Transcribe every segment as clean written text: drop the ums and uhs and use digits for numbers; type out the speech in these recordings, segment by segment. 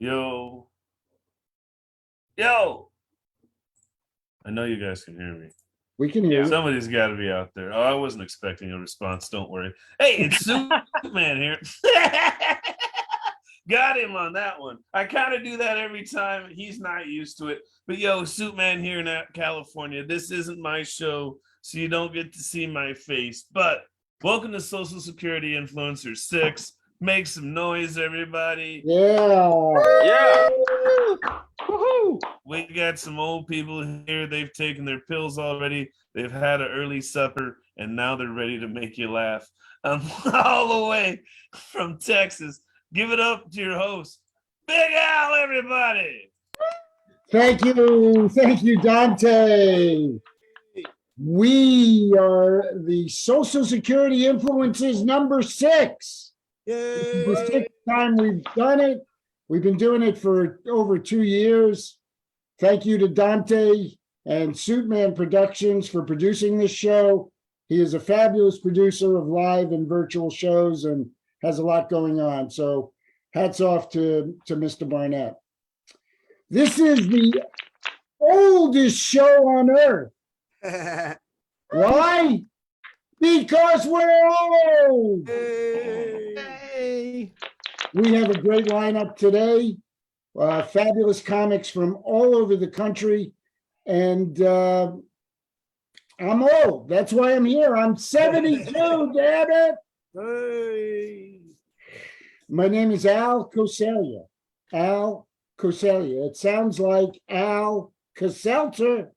Yo. Yo. I know you guys can hear me. We can hear you. Somebody's got to be out there. Oh, I wasn't expecting a response. Don't worry. Hey, it's Superman here. Got him on that one. I kind of do that every time. He's not used to it. But yo, Superman here in California. This isn't my show, so you don't get to see my face. But welcome to Social Security Influencer 6. Make some noise, everybody. Yeah. Woohoo! We got some old people here. They've taken their pills already. They've had an early supper, and now they're ready to make you laugh. I'm all the way from Texas. Give it up to your host, Big Al, everybody. Thank you, Dante. We are the Social Security Influencers number 6. This is the 6th time we've done it. We've been doing it for over 2 years. Thank you to Dante and Suitman Productions for producing this show. He is a fabulous producer of live and virtual shows and has a lot going on. So hats off to Mr. Barnett. This is the oldest show on earth. Why? Because we're old. Hey. We have a great lineup today. Fabulous comics from all over the country. And I'm old. That's why I'm here. I'm 72, damn it. Hey. My name is Al Coseglia. Al Coseglia. It sounds like Al Caselter.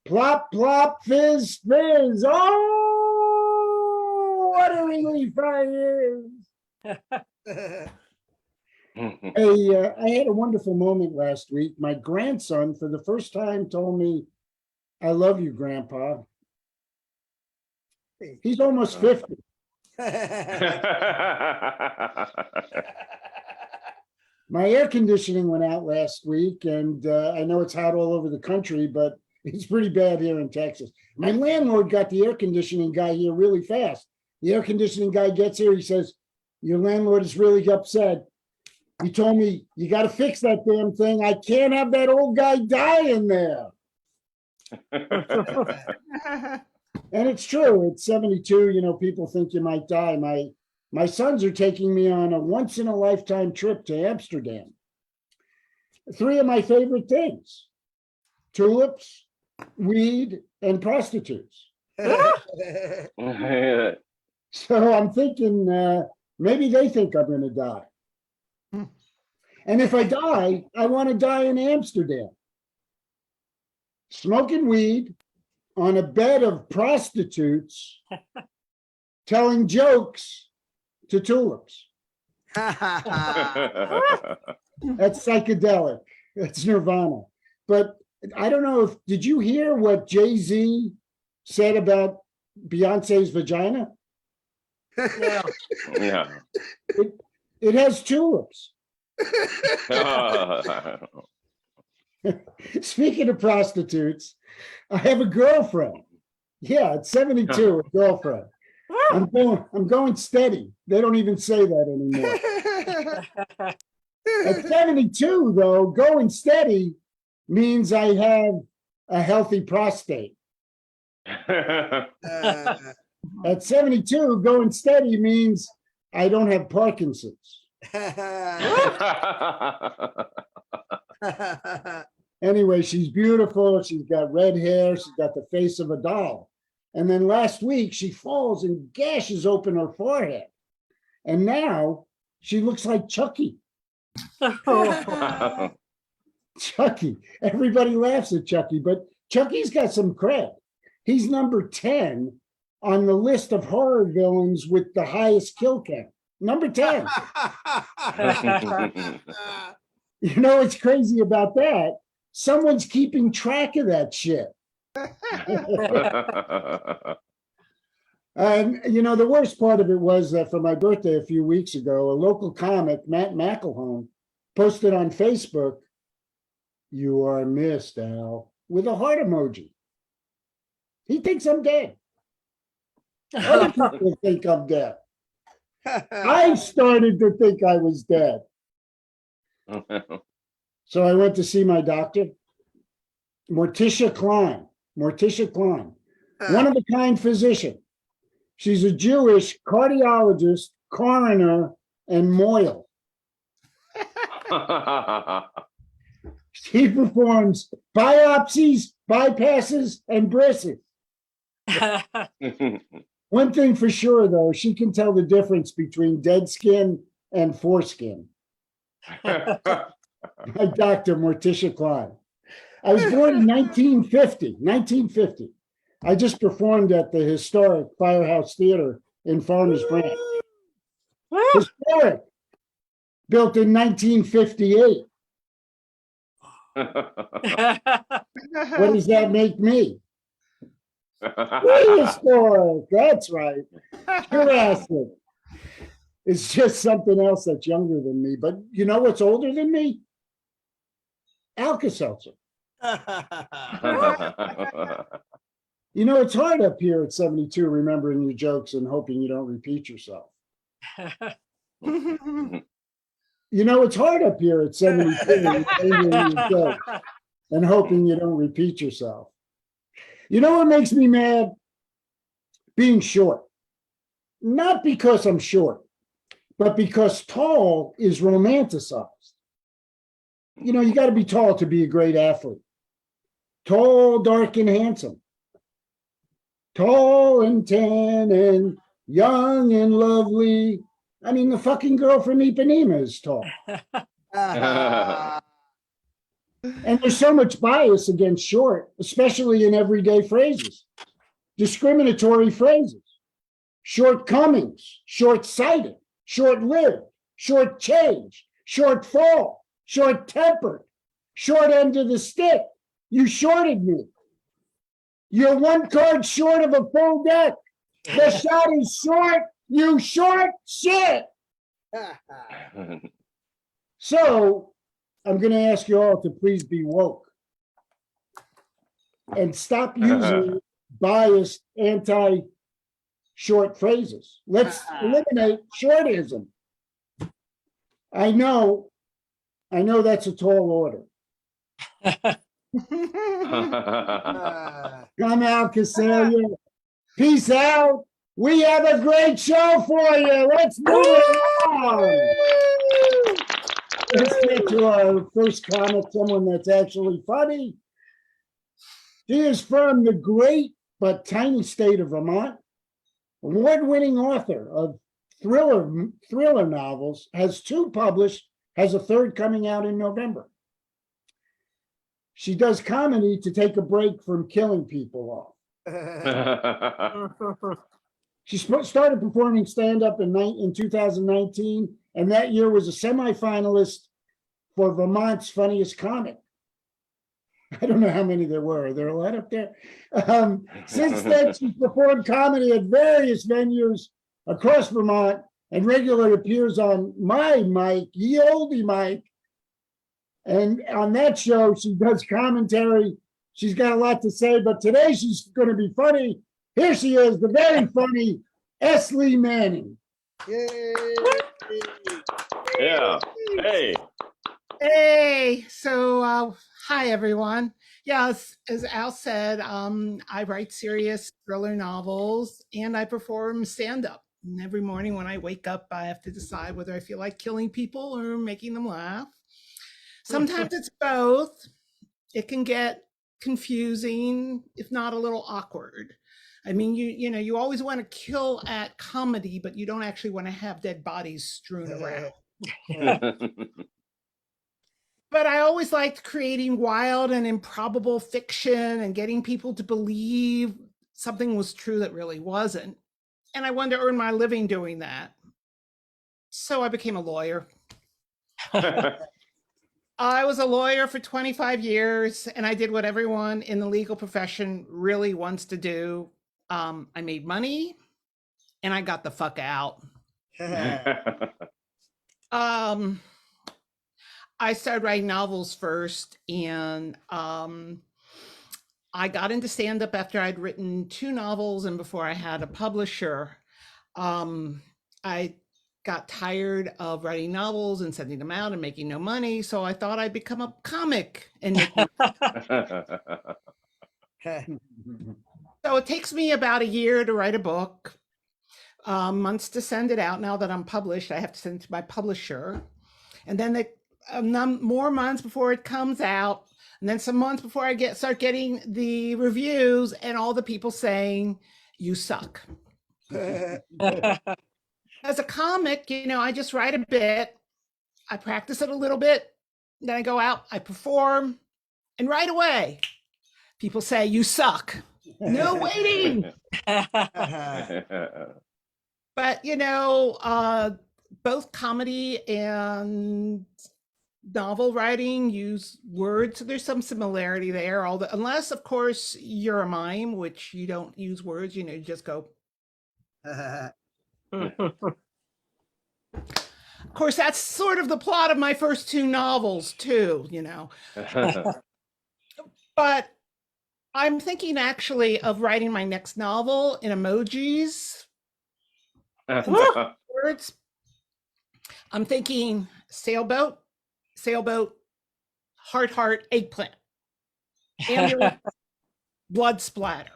Plop, plop, fizz, fizz. Oh, what a relief I is. I had a wonderful moment last week. My grandson, for the first time, told me, "I love you, Grandpa." He's almost 50. My air conditioning went out last week, and I know it's hot all over the country, but it's pretty bad here in Texas. My landlord got the air conditioning guy here really fast. The air conditioning guy gets here, he says, "Your landlord is really upset. He told me, you got to fix that damn thing. I can't have that old guy die in there." And it's true. It's 72. You know, people think you might die. My sons are taking me on a once-in-a-lifetime trip to Amsterdam. 3 of my favorite things: tulips, weed, and prostitutes. So I'm thinking maybe they think I'm going to die. And if I die, I want to die in Amsterdam, smoking weed on a bed of prostitutes, telling jokes to tulips. That's psychedelic. That's Nirvana. But I don't know did you hear what Jay-Z said about Beyonce's vagina? Yeah. It has tulips. Speaking of prostitutes, I have a girlfriend. Yeah, at 72, a girlfriend. I'm going steady. They don't even say that anymore. At 72, though, going steady means I have a healthy prostate. At 72, going steady means I don't have Parkinson's. Anyway, she's beautiful. She's got red hair. She's got the face of a doll. And then last week, she falls and gashes open her forehead. And now she looks like Chucky. Chucky. Everybody laughs at Chucky, but Chucky's got some cred. He's number 10 on the list of horror villains with the highest kill count. Number 10. You know what's crazy about that? Someone's keeping track of that shit. And, you know, the worst part of it was that for my birthday a few weeks ago, a local comic, Matt McElhone, posted on Facebook, "You are missed, Al," with a heart emoji. He thinks I'm dead. Other people think I'm dead. I started to think I was dead. So I went to see my doctor, Morticia Klein. Morticia Klein, one of a kind physician. She's a Jewish cardiologist, coroner, and moil. She performs biopsies, bypasses, and braces. One thing for sure, though, she can tell the difference between dead skin and foreskin. My doctor, Morticia Klein. I was born in 1950. I just performed at the historic Firehouse Theater in Farmers Branch. Historic. Built in 1958. What does that make me? Prehistoric. That's right. Jurassic. It's just something else that's younger than me. But you know what's older than me? Alka-Seltzer. You know, it's hard up here at 72 remembering your jokes and hoping you don't repeat yourself. You know, it's hard up here at 72 remembering your jokes and hoping you don't repeat yourself. You know what makes me mad? Being short. Not because I'm short, but because tall is romanticized. You know, you got to be tall to be a great athlete. Tall, dark, and handsome. Tall and tan and young and lovely. I mean, the fucking girl from Ipanema is tall. And there's so much bias against short, especially in everyday phrases. Discriminatory phrases. Shortcomings, short-sighted, short-lived, short-changed, short-fall, short-tempered, short end of the stick. You shorted me. You're one card short of a full deck. The shot is short. You short shit. So I'm going to ask you all to please be woke and stop using biased anti-short phrases. Let's eliminate shortism. I know that's a tall order. Come out, Coseglia. Peace out. We have a great show for you. Let's move on. Let's get to our first comic, someone that's actually funny. She is from the great but tiny state of Vermont. Award-winning author of thriller novels, has 2 published, has a 3rd coming out in November. She does comedy to take a break from killing people off. She started performing stand-up in 2019, and that year was a semifinalist for Vermont's Funniest Comic. I don't know how many there were. Are there a lot up there? Since then, she's performed comedy at various venues across Vermont and regularly appears on my mic, Ye Olde Mike. And on that show, she does commentary. She's got a lot to say, but today she's going to be funny. Here she is, the very funny Lee Manning. Yay. Yeah. Hey. Hey, so hi everyone. Yes, as Al said, I write serious thriller novels and I perform stand-up. And every morning when I wake up, I have to decide whether I feel like killing people or making them laugh. Sometimes it's both. It can get confusing, if not a little awkward. I mean, you always want to kill at comedy, but you don't actually want to have dead bodies strewn around. But I always liked creating wild and improbable fiction and getting people to believe something was true that really wasn't. And I wanted to earn my living doing that. So I became a lawyer. I was a lawyer for 25 years, and I did what everyone in the legal profession really wants to do. I made money, and I got the fuck out. I started writing novels first, and I got into stand-up after I'd written 2 novels and before I had a publisher. I got tired of writing novels and sending them out and making no money. So I thought I'd become a comic and make So it takes me about a year to write a book, months to send it out. Now that I'm published, I have to send it to my publisher. And then more months before it comes out. And then some months before I start getting the reviews and all the people saying, you suck. As a comic, I just write a bit. I practice it a little bit. Then I go out, I perform, and right away, people say, you suck. No waiting. But, both comedy and novel writing use words. So there's some similarity there. Unless, of course, you're a mime, which you don't use words, you just go. Of course, that's sort of the plot of my first two novels, too, But I'm thinking actually of writing my next novel in emojis. Words. I'm thinking sailboat, heart, eggplant, ambulance, blood splatter.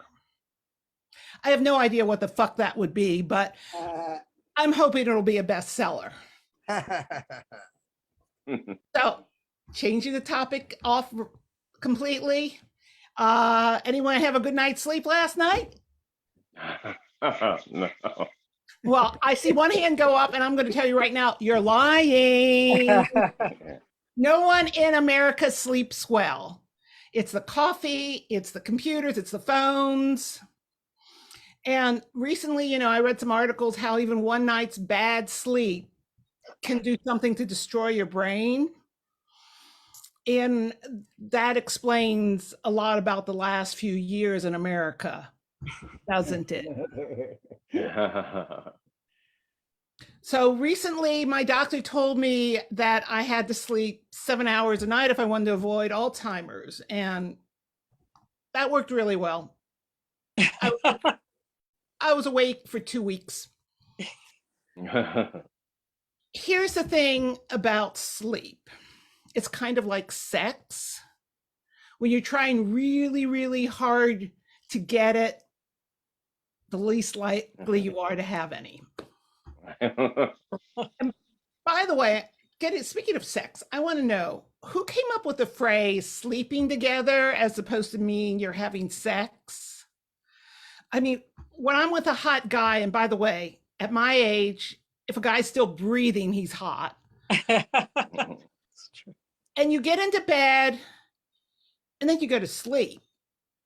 I have no idea what the fuck that would be, but I'm hoping it'll be a bestseller. So, changing the topic off completely. Anyone have a good night's sleep last night? No. Well, I see one hand go up, and I'm going to tell you right now, you're lying. No one in America sleeps well. It's the coffee, it's the computers, it's the phones. And recently, I read some articles how even one night's bad sleep can do something to destroy your brain. And that explains a lot about the last few years in America, doesn't it? So recently, my doctor told me that I had to sleep 7 hours a night if I wanted to avoid Alzheimer's. And that worked really well. I was awake for 2 weeks. Here's the thing about sleep. It's kind of like sex. When you're trying really, really hard to get it, the least likely you are to have any. And by the way, speaking of sex, I want to know who came up with the phrase sleeping together as opposed to meaning you're having sex? I mean, when I'm with a hot guy, and by the way, at my age, if a guy's still breathing, he's hot. And you get into bed and then you go to sleep.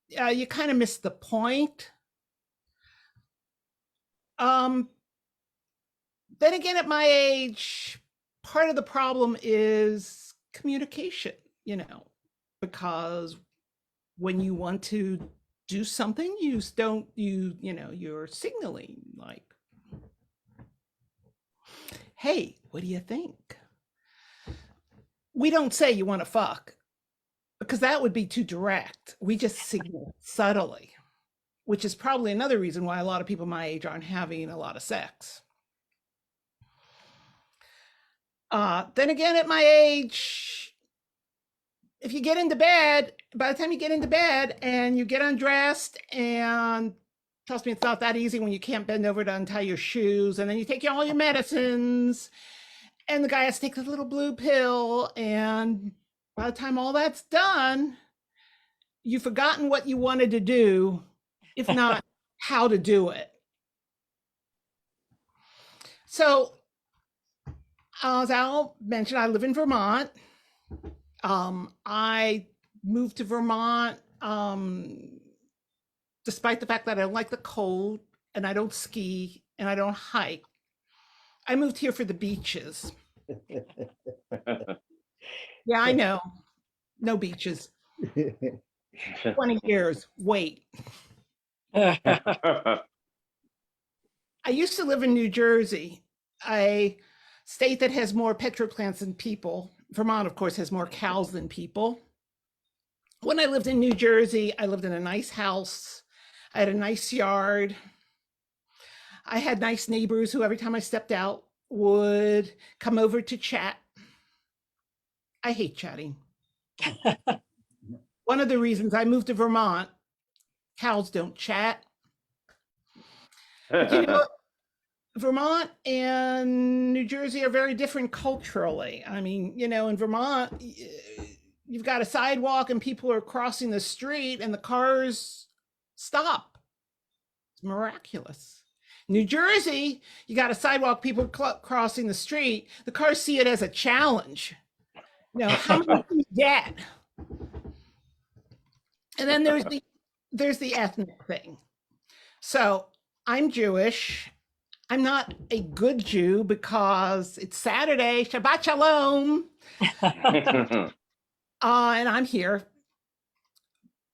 You kind of miss the point. Then again, at my age, part of the problem is communication, because when you want to do something, you're signaling like, hey, what do you think? We don't say you want to fuck because that would be too direct. We just signal subtly, which is probably another reason why a lot of people my age aren't having a lot of sex. Then again, at my age, if you get into bed, by the time you get into bed and you get undressed, and trust me, it's not that easy when you can't bend over to untie your shoes, and then you take all your medicines, and the guy has to take the little blue pill, and by the time all that's done, you've forgotten what you wanted to do, if not how to do it. So, as Al mentioned, I live in Vermont. I moved to Vermont despite the fact that I don't like the cold and I don't ski and I don't hike. I moved here for the beaches. Yeah, I know. No beaches. 20 years. Wait. I used to live in New Jersey, a state that has more petroplants than people. Vermont, of course, has more cows than people. When I lived in New Jersey, I lived in a nice house. I had a nice yard. I had nice neighbors who every time I stepped out would come over to chat. I hate chatting. One of the reasons I moved to Vermont, cows don't chat. But you know, Vermont and New Jersey are very different culturally. I mean, you know, in Vermont, you've got a sidewalk and people are crossing the street and the cars stop. It's miraculous. New Jersey, you got a sidewalk, people crossing the street. The cars see it as a challenge. You know, how many can you get? And then there's the ethnic thing. So I'm Jewish. I'm not a good Jew because it's Saturday, Shabbat Shalom, and I'm here.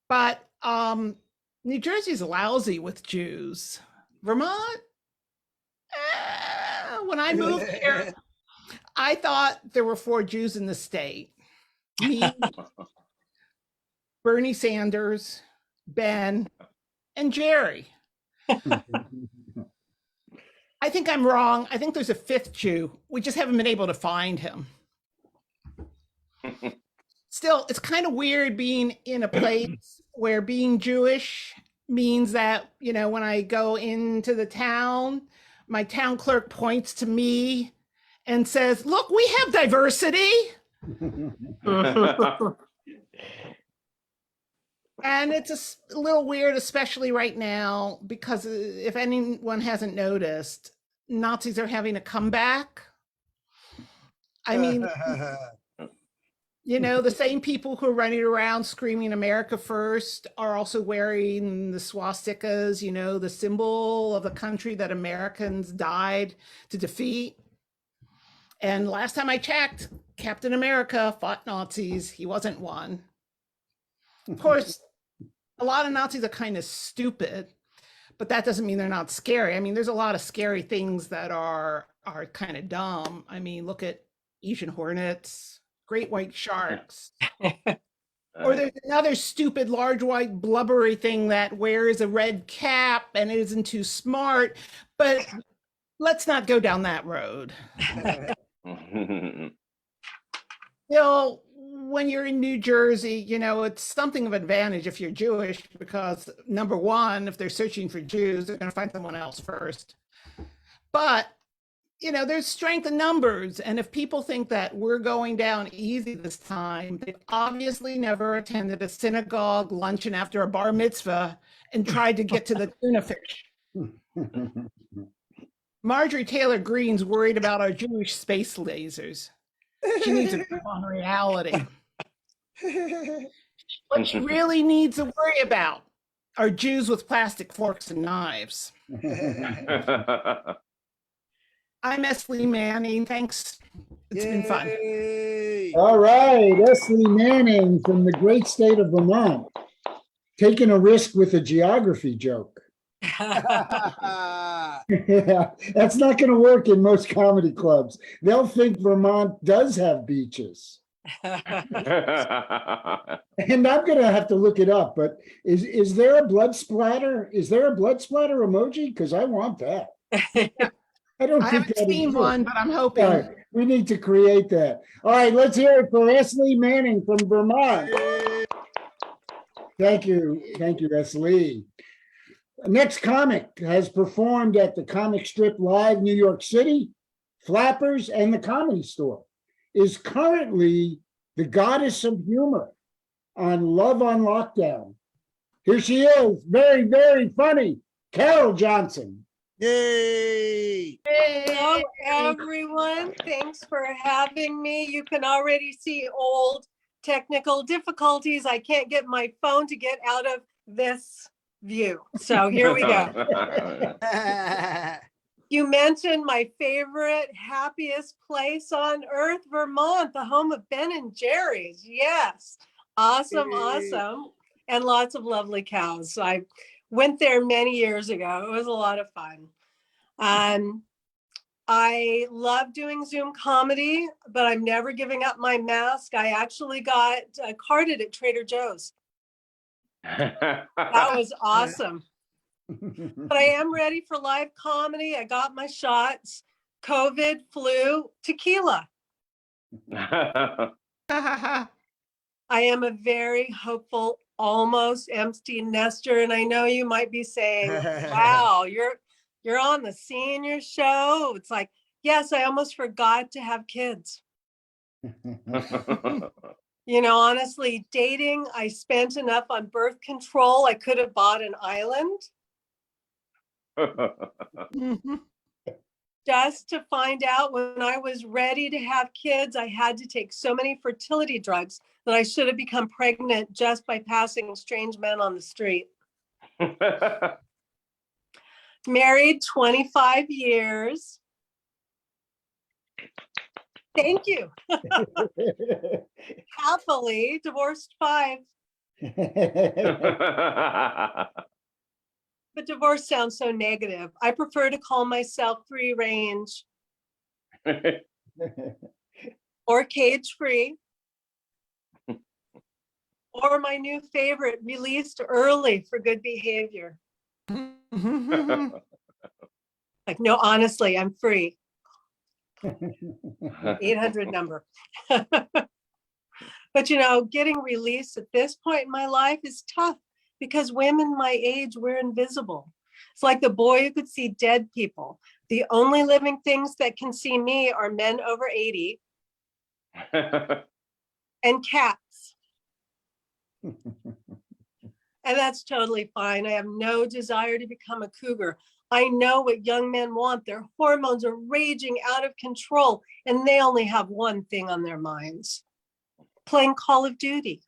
But New Jersey's lousy with Jews. Vermont, when I moved here, I thought there were 4 Jews in the state. Me, Bernie Sanders, Ben, and Jerry. I think I'm wrong. I think there's a 5th Jew. We just haven't been able to find him. Still, it's kind of weird being in a place where being Jewish means that, you know, when I go into the town, my town clerk points to me and says, "Look, we have diversity." And it's a little weird, especially right now, because if anyone hasn't noticed, Nazis are having a comeback. I mean, you know, the same people who are running around screaming America first are also wearing the swastikas, you know, the symbol of the country that Americans died to defeat. And last time I checked, Captain America fought Nazis. He wasn't one. Of course, a lot of Nazis are kind of stupid, but that doesn't mean they're not scary. I mean, there's a lot of scary things that are kind of dumb. I mean, look at Asian hornets, great white sharks. Or there's another stupid large white blubbery thing that wears a red cap and isn't too smart, but let's not go down that road. You know, when you're in New Jersey, you know, it's something of an advantage if you're Jewish because, number one, if they're searching for Jews, they're going to find someone else first. But, you know, there's strength in numbers. And if people think that we're going down easy this time, they've obviously never attended a synagogue luncheon after a bar mitzvah and tried to get to the tuna fish. Marjorie Taylor Greene's worried about our Jewish space lasers. She needs to grip on reality. What she really needs to worry about are Jews with plastic forks and knives. I'm Lee Manning. Thanks. It's been fun. All right, Lee Manning from the great state of Vermont, taking a risk with a geography joke. Yeah, that's not going to work in most comedy clubs. They'll think Vermont does have beaches. And I'm going to have to look it up, but is there a blood splatter? Is there a blood splatter emoji? Because I want that. I haven't seen one, but I'm hoping. Right, we need to create that. All right, let's hear it for Lee Manning from Vermont. Thank you, Lee. Next comic has performed at the Comic Strip Live New York City, Flappers, and the Comedy Store. Is currently the goddess of humor on Love on Lockdown. Here she is, very, very funny, Carol Johnson. Yay! Hello, everyone. Thanks for having me. You can already see old technical difficulties. I can't get my phone to get out of this view. So here we go. You mentioned my favorite, happiest place on earth, Vermont, the home of Ben and Jerry's. Yes. Awesome, awesome. And lots of lovely cows. I went there many years ago. It was a lot of fun. I love doing Zoom comedy, but I'm never giving up my mask. I actually got carded at Trader Joe's. That was awesome. But I am ready for live comedy. I got my shots. COVID, flu, tequila. Ha ha ha. I am a very hopeful, almost empty nester, and I know you might be saying, "Wow, you're on the senior show." It's like, yes, I almost forgot to have kids. You know, honestly, dating, I spent enough on birth control. I could have bought an island Mhm. just to find out when I was ready to have kids. I had to take so many fertility drugs that I should have become pregnant just by passing strange men on the street. Married 25 years. Thank you. Happily divorced 5. But divorce sounds so negative. I prefer to call myself free range or cage free, or my new favorite, released early for good behavior. Like, no, honestly, I'm free. 800 number. But you know, getting released at this point in my life is tough because women my age, we're invisible. It's like the boy who could see dead people. The only living things that can see me are men over 80 and cats. And that's totally fine. I have no desire to become a cougar. I know what young men want. Their hormones are raging out of control, and they only have one thing on their minds: playing Call of Duty.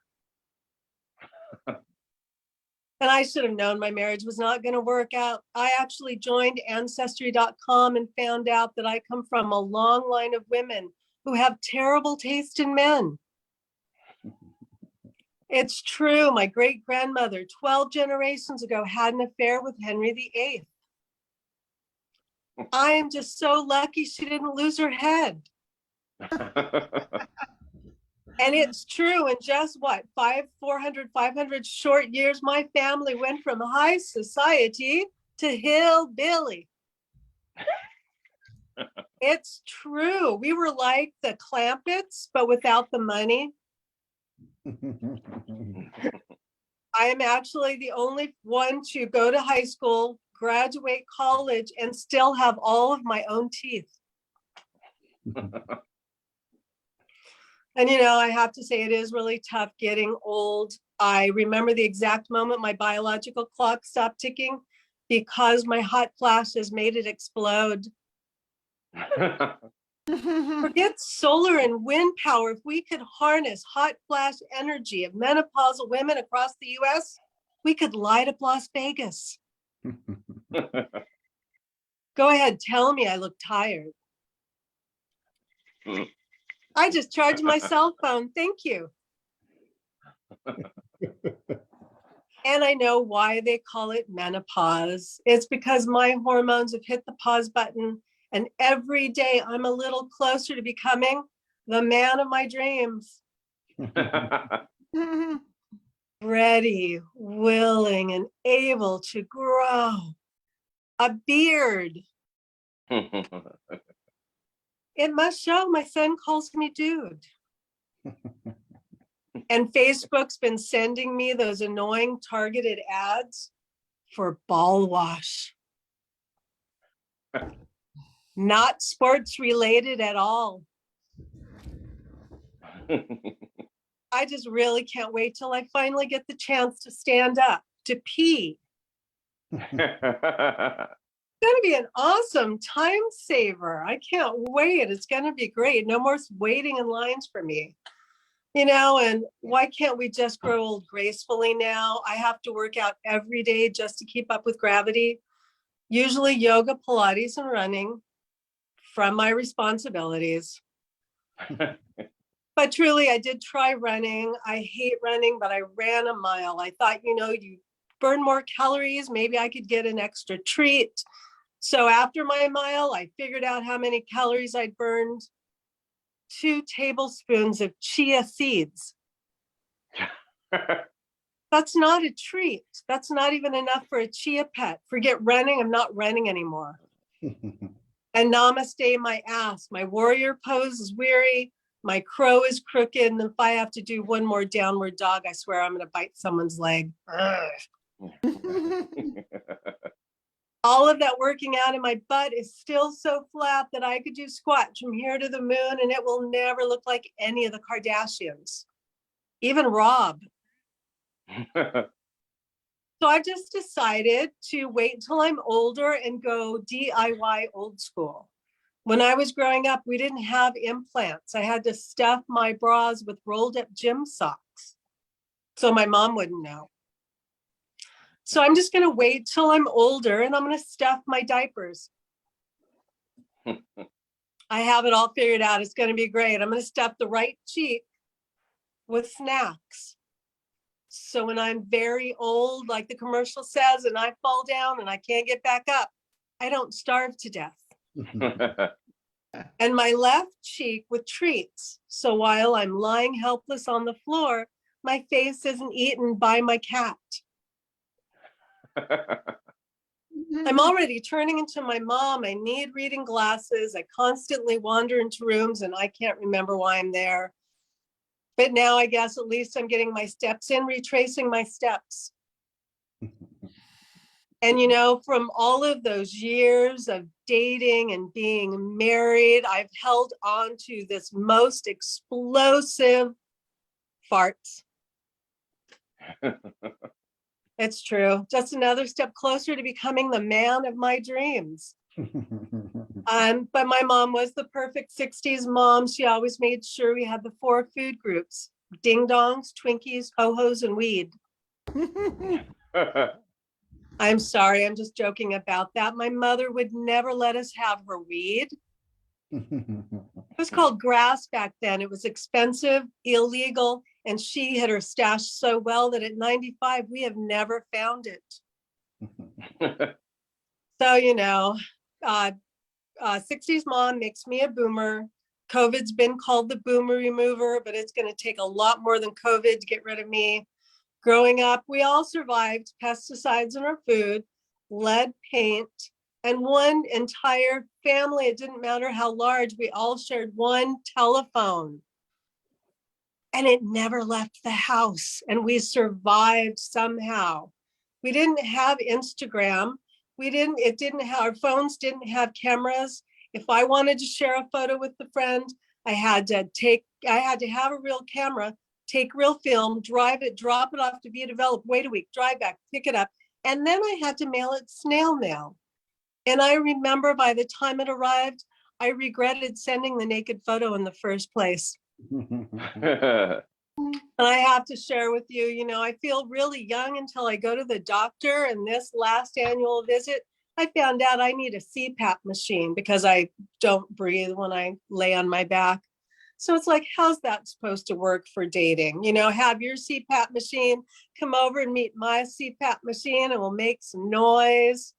And I should have known my marriage was not going to work out. I actually joined Ancestry.com and found out that I come from a long line of women who have terrible taste in men. It's true. My great grandmother, 12 generations ago, had an affair with Henry VIII. I am just so lucky she didn't lose her head. And it's true. In just what, 500 short years, my family went from high society to hillbilly. It's true. We were like the Clampetts, but without the money. I am actually the only one to go to high school, graduate college, and still have all of my own teeth. And, you know, I have to say it is really tough getting old. I remember the exact moment my biological clock stopped ticking because my hot flashes made it explode. Forget solar and wind power. If we could harness hot flash energy of menopausal women across the US, we could light up Las Vegas. Go ahead, tell me I look tired. I just charged my cell phone. Thank you. And I know why they call it menopause. It's because my hormones have hit the pause button, and every day I'm a little closer to becoming the man of my dreams. Ready, willing, and able to grow a beard. It must show. My son calls me dude. And Facebook's been sending me those annoying targeted ads for ball wash. Not sports related at all. I just really can't wait till I finally get the chance to stand up, to pee. It's going to be an awesome time saver. I can't wait. It's going to be great. No more waiting in lines for me. You know, and why can't we just grow old gracefully now? I have to work out every day just to keep up with gravity. Usually yoga, Pilates, and running from my responsibilities. But truly, I did try running. I hate running, but I ran a mile. I thought, you know, you burn more calories. Maybe I could get an extra treat. So after my mile, I figured out how many calories I'd burned. 2 tablespoons of chia seeds. That's not a treat. That's not even enough for a chia pet. Forget running. I'm not running anymore. And namaste my ass. My warrior pose is weary. My crow is crooked. And if I have to do one more downward dog, I swear I'm going to bite someone's leg. All of that working out in my butt is still so flat that I could do squats from here to the moon and it will never look like any of the Kardashians, even Rob. So I've just decided to wait until I'm older and go DIY old school. When I was growing up, we didn't have implants. I had to stuff my bras with rolled up gym socks so my mom wouldn't know. So I'm just going to wait till I'm older and I'm going to stuff my diapers. I have it all figured out. It's going to be great. I'm going to stuff the right cheek with snacks. So when I'm very old, like the commercial says, and I fall down and I can't get back up, I don't starve to death. And my left cheek with treats. So while I'm lying helpless on the floor, my face isn't eaten by my cat. I'm already turning into my mom. I need reading glasses. I constantly wander into rooms and I can't remember why I'm there. But now I guess at least I'm getting my steps in, retracing my steps. And, you know, from all of those years of dating and being married, I've held on to this most explosive farts. It's true. Just another step closer to becoming the man of my dreams. But my mom was the perfect 60s mom. She always made sure we had the 4 food groups: ding dongs, Twinkies, ho-hos, and weed. I'm sorry, I'm just joking about that. My mother would never let us have her weed. It was called grass back then. It was expensive, illegal, and she hid her stash so well that at 95, we have never found it. So, you know, 60s mom makes me a boomer. COVID's been called the boomer remover, but it's going to take a lot more than COVID to get rid of me. Growing up, we all survived pesticides in our food, lead paint, and one entire family, it didn't matter how large, we all shared one telephone. And it never left the house, and we survived somehow. We didn't have Instagram. Our phones didn't have cameras. If I wanted to share a photo with a friend, I had to have a real camera, take real film, drive it, drop it off to be developed, wait a week, drive back, pick it up. And then I had to mail it snail mail. And I remember by the time it arrived, I regretted sending the naked photo in the first place. And I have to share with you, you know, I feel really young until I go to the doctor. And this last annual visit, I found out I need a CPAP machine because I don't breathe when I lay on my back. So it's like, how's that supposed to work for dating? You know, have your CPAP machine come over and meet my CPAP machine and we'll make some noise.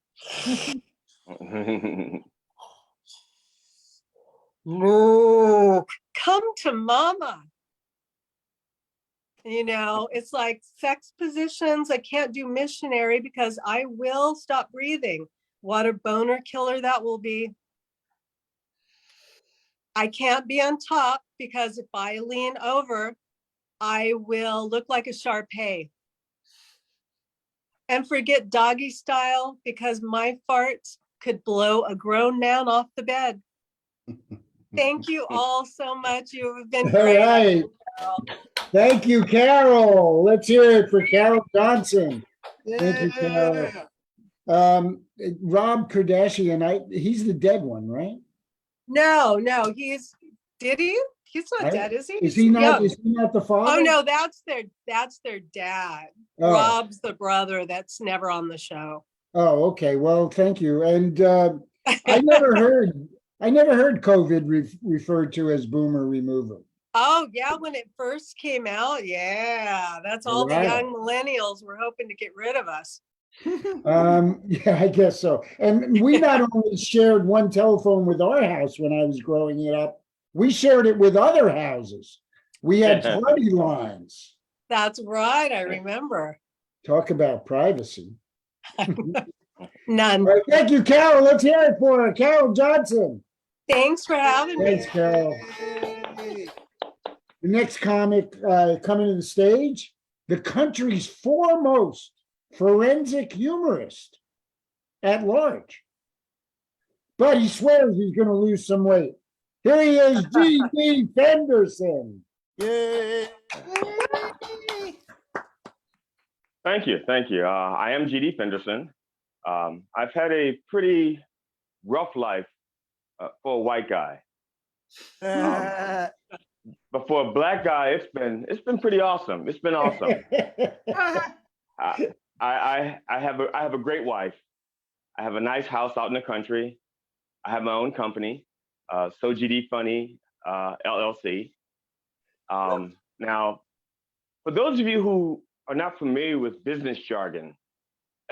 Luke, come to mama. You know, it's like sex positions. I can't do missionary because I will stop breathing. What a boner killer that will be. I can't be on top because if I lean over, I will look like a Shar-Pei. And forget doggy style because my farts could blow a grown man off the bed. Thank you all so much. You have been All great. right. Thank you, Carol. Let's hear it for Carol Johnson. Thank you, Carol. Rob Kardashian, he's the dead one, right? No, did he? He's not dead, is he? Is he not? Is he not the father? Oh no, that's their dad. Oh. Rob's the brother that's never on the show. Oh, okay. Well, thank you. And I never heard COVID referred to as boomer remover. Oh yeah, when it first came out, yeah, that's all the young millennials were hoping to get rid of us. Yeah, I guess so. And we not only shared one telephone with our house when I was growing it up, we shared it with other houses. We had party lines. That's right, I remember. Talk about privacy. None. All right, thank you, Carol. Let's hear it for her. Carol Johnson. Thanks for having me. Thanks, Carol. Yay. The next comic coming to the stage, the country's foremost forensic humorist at large. But he swears he's going to lose some weight. Here he is, G.D. Fenderson. Yay. Thank you. Thank you. I am GD Fenderson. I've had a pretty rough life for a white guy. But for a black guy, it's been pretty awesome. It's been awesome. I have a great wife. I have a nice house out in the country. I have my own company, So GD Funny LLC. Now, for those of you who are not familiar with business jargon,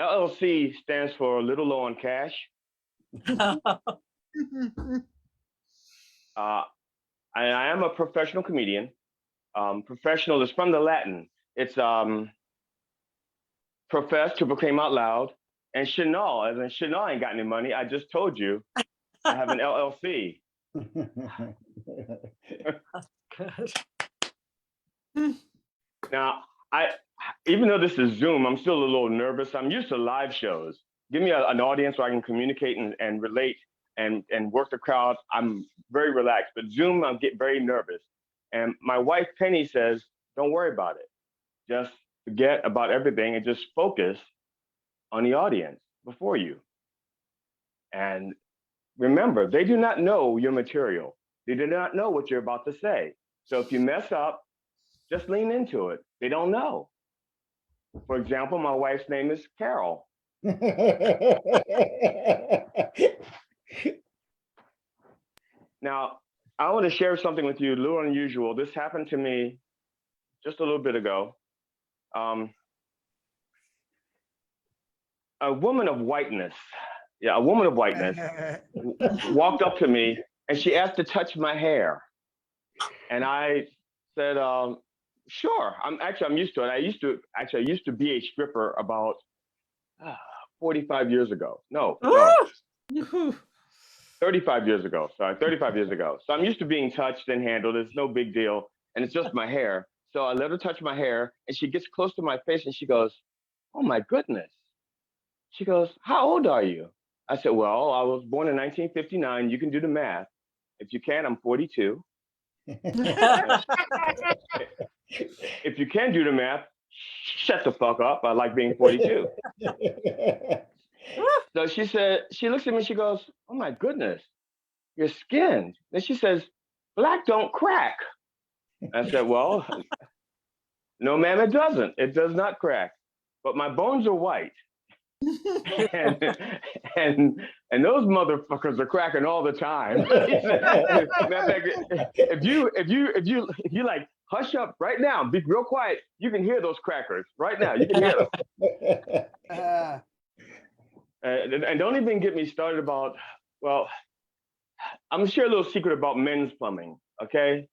LLC stands for Little Low on Cash. I am a professional comedian. Professional is from the Latin. It's profess, to proclaim out loud, and Chanel, as in Chanel ain't got any money. I just told you I have an LLC. Now, even though this is Zoom, I'm still a little nervous. I'm used to live shows. Give me an audience where I can communicate and relate and work the crowd. I'm very relaxed, but Zoom, I get very nervous. And my wife, Penny, says, don't worry about it. Just forget about everything and just focus on the audience before you. And remember, they do not know your material. They do not know what you're about to say. So if you mess up, just lean into it. They don't know. For example, my wife's name is Carol. Now, I want to share something with you, a little unusual. This happened to me just a little bit ago. A woman of whiteness, walked up to me and she asked to touch my hair. And I said, sure, I'm used to it. I used to be a stripper about 45 years ago. No. 35 years ago. Sorry, 35 years ago. So I'm used to being touched and handled. It's no big deal. And it's just my hair. So I let her touch my hair and she gets close to my face and she goes, oh my goodness. She goes, how old are you? I said, well, I was born in 1959. You can do the math. If you can, I'm 42. If you can do the math, shut the fuck up. I like being 42. So she said, she looks at me, she goes, oh my goodness, your skin. Then she says, black don't crack. I said, well, no, ma'am, it doesn't. It does not crack. But my bones are white. and those motherfuckers are cracking all the time. if you like hush up right now, be real quiet, you can hear those crackers right now. You can hear them. And don't even get me started about, well, I'm gonna share a little secret about men's plumbing, okay?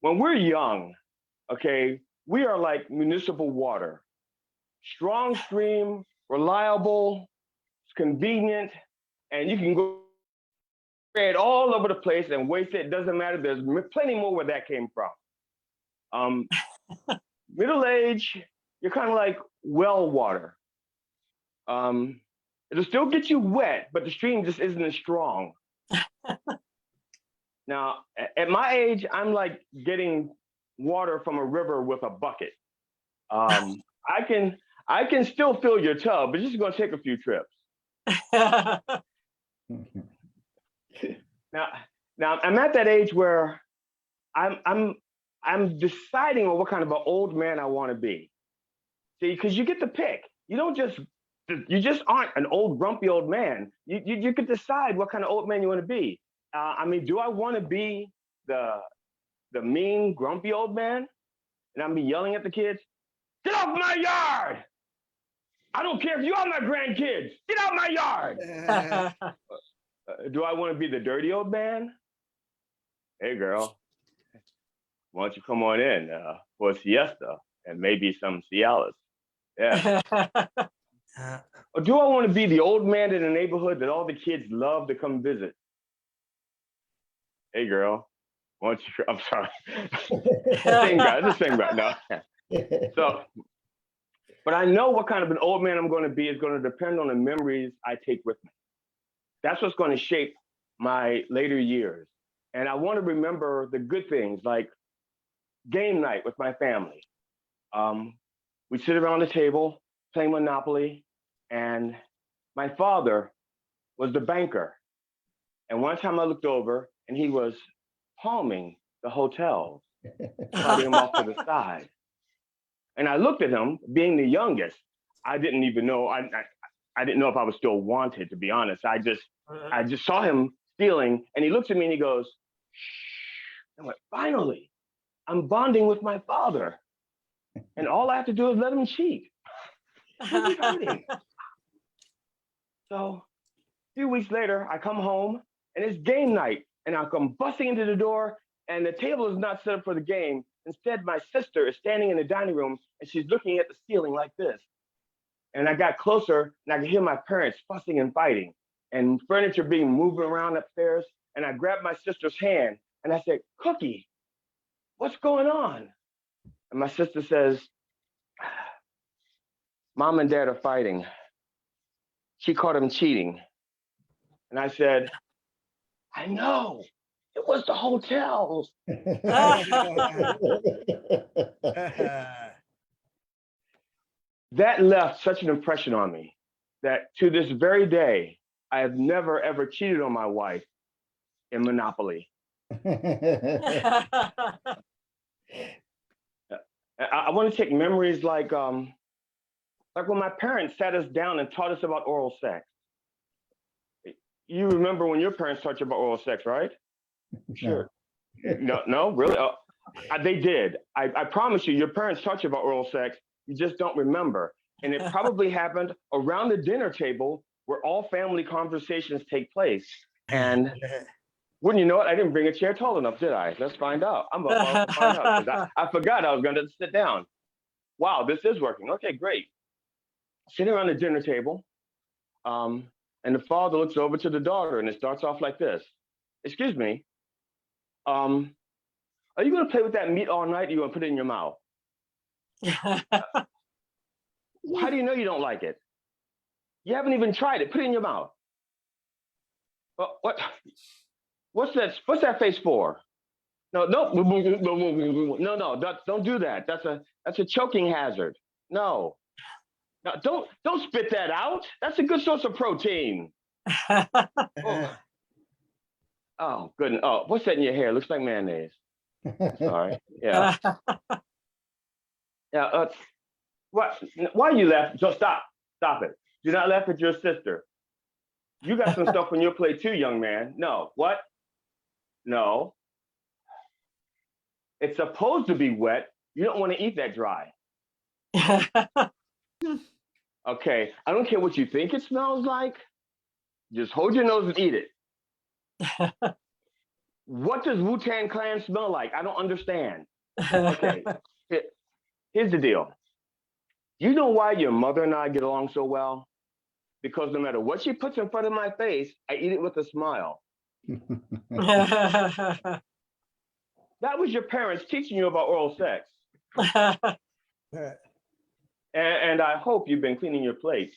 When we're young, okay, we are like municipal water. Strong stream, reliable, it's convenient, and you can go spread all over the place and waste it. It doesn't matter. There's plenty more where that came from. Middle age, you're kind of like well water. It'll still get you wet, but the stream just isn't as strong. Now, at my age, I'm like getting water from a river with a bucket. I can still fill your tub, but it's just gonna take a few trips. Now I'm at that age where I'm deciding on what kind of an old man I want to be. See, because you get to pick. You just aren't an old grumpy old man. You could decide what kind of old man you want to be. I mean, do I want to be the mean grumpy old man, and I'm be yelling at the kids, get off my yard! I don't care if you are my grandkids. Get out my yard. Do I want to be the dirty old man? Hey, girl, why don't you come on in for a siesta and maybe some Cialis? Yeah. Or do I want to be the old man in the neighborhood that all the kids love to come visit? Hey, girl, why don't you? I'm sorry. Same guy. It's the same guy. No. So, but I know what kind of an old man I'm going to be is going to depend on the memories I take with me. That's what's going to shape my later years. And I want to remember the good things like game night with my family. We sit around the table playing Monopoly, and my father was the banker. And one time I looked over and he was palming the hotels, carting them off to the side. And I looked at him, being the youngest. I didn't even know. I didn't know if I was still wanted, to be honest. I just saw him stealing, and he looks at me and he goes, "Shh." I went, finally, I'm bonding with my father, and all I have to do is let him cheat. What's he hiding? So a few weeks later, I come home, and it's game night, and I come busting into the door, and the table is not set up for the game. Instead, my sister is standing in the dining room, and she's looking at the ceiling like this. And I got closer, and I could hear my parents fussing and fighting, and furniture being moved around upstairs. And I grabbed my sister's hand, and I said, "Cookie, what's going on?" And my sister says, "Mom and Dad are fighting. She caught him cheating." And I said, "I know. It was the hotels." That left such an impression on me that to this very day, I have never, ever cheated on my wife in Monopoly. I want to take memories like when my parents sat us down and taught us about oral sex. You remember when your parents taught you about oral sex, right? Sure. No, really? They did. I promise you, your parents taught you about oral sex. You just don't remember. And it probably happened around the dinner table where all family conversations take place. And wouldn't you know it, I didn't bring a chair tall enough, did I? Let's find out. I'm about to find out, 'cause I forgot I was going to sit down. Wow, this is working. Okay, great. Sitting around the dinner table, and the father looks over to the daughter, and it starts off like this. "Excuse me, are you going to play with that meat all night, or are you going to put it in your mouth? How do you know you don't like it? You haven't even tried it. Put it in your mouth." What's that face for? No, don't do that. That's a choking hazard. No, don't spit that out. That's a good source of protein. Oh, goodness. Oh, what's that in your hair? Looks like mayonnaise. Sorry. Yeah. Yeah. What? Why are you laughing? So stop it. Do not laugh at your sister. You got some stuff on your plate too, young man. No. What? No. It's supposed to be wet. You don't want to eat that dry. Okay. I don't care what you think it smells like. Just hold your nose and eat it. What does Wu-Tang Clan smell like? I don't understand. Okay. Here's the deal. You know why your mother and I get along so well? Because no matter what she puts in front of my face, I eat it with a smile. That was your parents teaching you about oral sex. And I hope you've been cleaning your plate.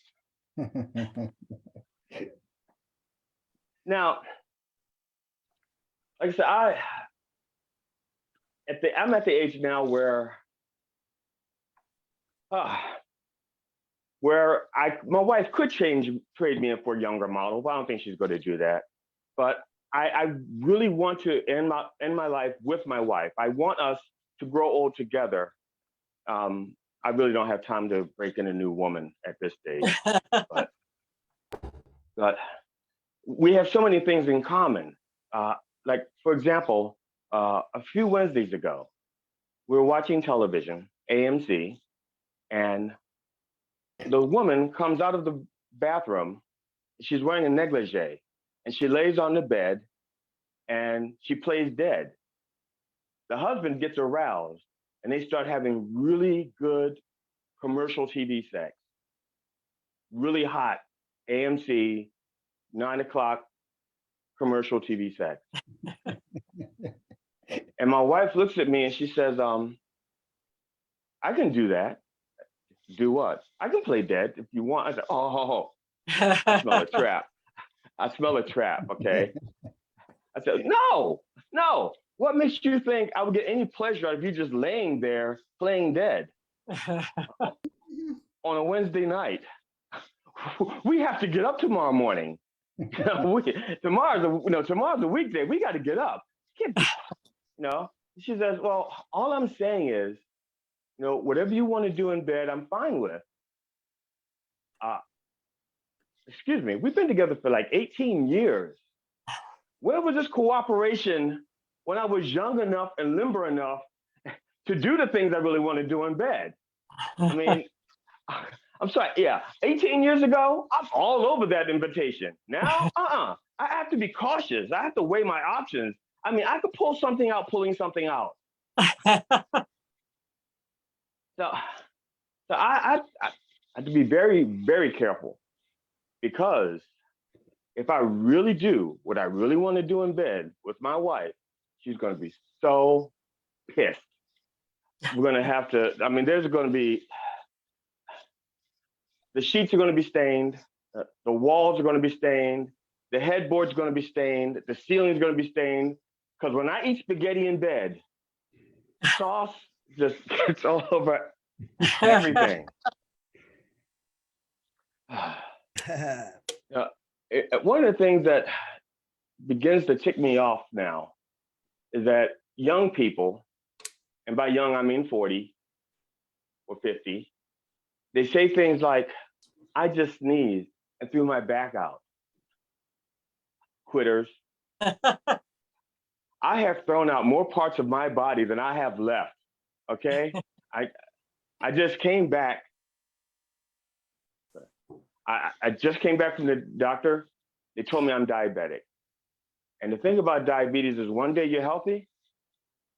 Now, like I said, I'm at the age now where my wife could trade me in for a younger model, but I don't think she's going to do that. But I really want to end my life with my wife. I want us to grow old together. I really don't have time to break in a new woman at this stage. But we have so many things in common. Like, for example, a few Wednesdays ago, we were watching television, AMC, and the woman comes out of the bathroom. She's wearing a negligee, and she lays on the bed, and she plays dead. The husband gets aroused, and they start having really good commercial TV sex. really hot AMC 9 o'clock commercial TV set. And my wife looks at me and she says, I can do that. Do what? I can play dead if you want. I said, oh, I smell a trap. I smell a trap, okay? I said, no. What makes you think I would get any pleasure out of you just laying there playing dead on a Wednesday night? We have to get up tomorrow morning. Tomorrow's a weekday. We got to get up. She says, well, all I'm saying is, whatever you want to do in bed, I'm fine with. Excuse me, we've been together for like 18 years. Where was this cooperation when I was young enough and limber enough to do the things I really want to do in bed? I mean, I'm sorry, yeah, 18 years ago, I'm all over that invitation. Now, I have to be cautious. I have to weigh my options. I mean, I could pull something out, pulling something out. So I have to be very, very careful, because if I really do what I really want to do in bed with my wife, she's going to be so pissed. We're going to have to, there's going to be, the sheets are going to be stained, the walls are going to be stained, the headboard's going to be stained, the ceiling's going to be stained, because when I eat spaghetti in bed, sauce just gets all over everything. One of the things that begins to tick me off now is that young people, and by young I mean 40 or 50, they say things like, I just sneezed and threw my back out. Quitters. I have thrown out more parts of my body than I have left, okay? I just came back. I just came back from the doctor. They told me I'm diabetic. And the thing about diabetes is one day you're healthy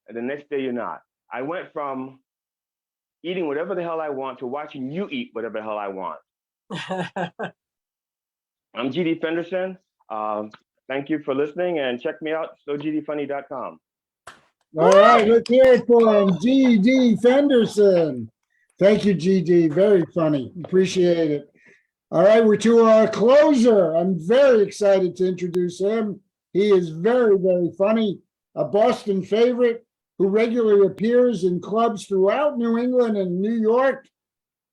and the next day you're not. I went from eating whatever the hell I want to watching you eat whatever the hell I want. I'm GD Fenderson. Thank you for listening, and check me out, sogdfunny.com. All right, let's hear it for him, GD Fenderson. Thank you, GD. Very funny. Appreciate it. All right, we're to our closer. I'm very excited to introduce him. He is very, very funny, a Boston favorite who regularly appears in clubs throughout New England and New York.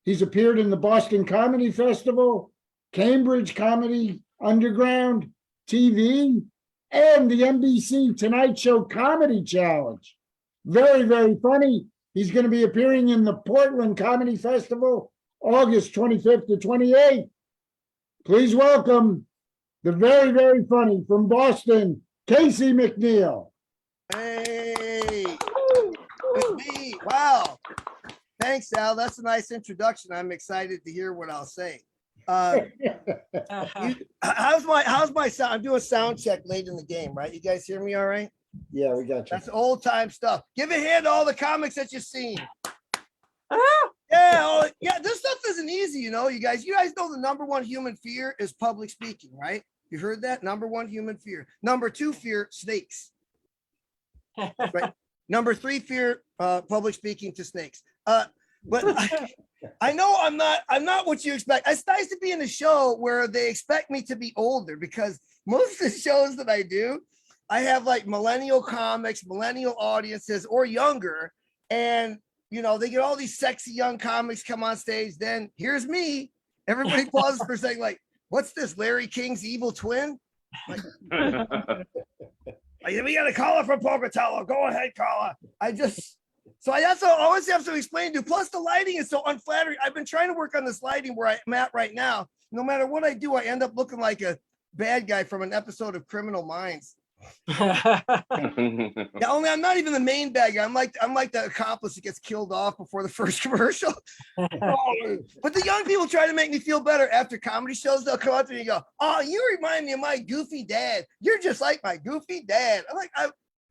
He's appeared in the Boston Comedy Festival, Cambridge Comedy Underground, TV, and the NBC Tonight Show Comedy Challenge. Very, very funny. He's going to be appearing in the Portland Comedy Festival, August 25th to 28th. Please welcome the very, very funny from Boston, Casey McNeal. Hey, with me. Wow. Thanks, Al. That's a nice introduction. I'm excited to hear what I'll say. How's my sound? I'm doing sound check late in the game, right? You guys hear me all right? Yeah, we got you. That's old time stuff. Give a hand to all the comics that you've seen. Yeah, this stuff isn't easy, you guys. You guys know the number one human fear is public speaking, right? You heard that? Number one human fear. Number two fear, snakes. Right. Number three fear, public speaking to snakes. But I know I'm not what you expect. It's nice to be in a show where they expect me to be older, because most of the shows that I do, I have like millennial comics, millennial audiences, or younger. And, they get all these sexy young comics come on stage. Then here's me. Everybody pauses for a second, like, what's this, Larry King's evil twin? Like, we got a caller from Pocatello. Go ahead, caller. So I always have to explain to. Plus, the lighting is so unflattering. I've been trying to work on this lighting where I'm at right now. No matter what I do, I end up looking like a bad guy from an episode of Criminal Minds. Yeah, only I'm not even the main bad guy. I'm like the accomplice that gets killed off before the first commercial. But the young people try to make me feel better after comedy shows. They'll come up to me and go, "Oh, you remind me of my goofy dad. You're just like my goofy dad." I'm like,